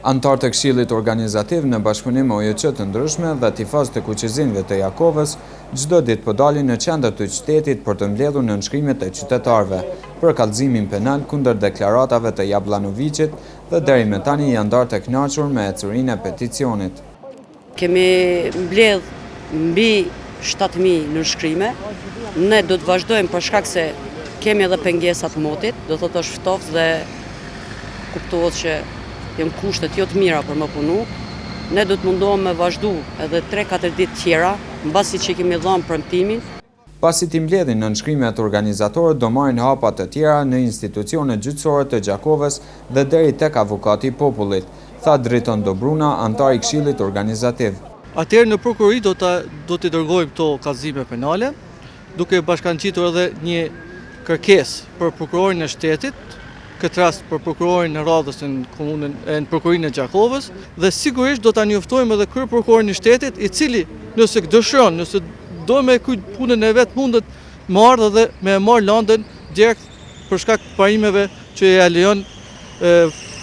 Antar të Këshillit Organizativ në bashkëpunim me OJC të ndryshme dhe tifozë të kuqezinëve të Jakovës çdo ditë po dalin në qendër të qytetit për të mbledhur nënshkrimet e qytetarëve për kallëzimin penal kundër deklaratave të Jablanovicit dhe deri më tani janë ndarë të kënaqur me ecurinë e peticionit. Kemi mbledh mbi 7.000 nënshkrime. Ne do të vazhdojmë për shkak se kemi edhe pengesa të motit, do thotë është ftoftë dhe kuptohet që janë kushtet jo të mira për më punu. Ne do të mundohem me vazhdu edhe 3-4 ditë tjera, mbasi që kemi dhënë premtimin. Pasi t'i mbledhin nënshkrimet organizatorët do marrin hapa të tjera në institucionet gjyqësore të Gjakovës dhe deri tek avokati i popullit, tha Driton Dobruna, antar i Këshillit Organizativ. Atëherë në prokurori do t'i dërgojmë këto kallëzime penale, duke bashkangjitur edhe një kërkesë për prokurorin e shtetit, këtë rast për prokurorin e radhës në prokurorinë e Gjakovës, dhe sigurisht do ta njoftojmë edhe kryeprokurorin e shtetit, i cili nëse dëshiron, nëse do me kryt punën e vet, mundet me ardhë dhe me marrë landën direkt për shkak të parimeve që ja lejon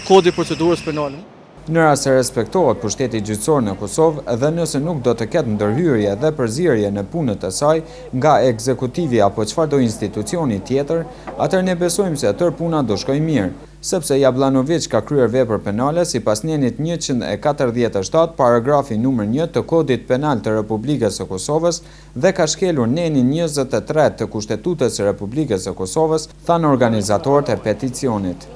kodi i procedurës penale. Në rast se respektohet pushteti gjyqësor në Kosovë dhe nëse nuk do të ketë ndërhyrje dhe përzierje në punët e saj nga ekzekutivi apo çfarëdo institucioni tjetër, atëherë ne besojmë se atër puna do shkojë mirë, sepse Jablanovic ka kryer vepër penale sipas Nenit 147 paragrafi numër 1 të Kodit Penal të Republikës së Kosovës dhe ka shkelur Nenin 23 të Kushtetutës së Republikës së Kosovës, thanë organizatorët e peticionit.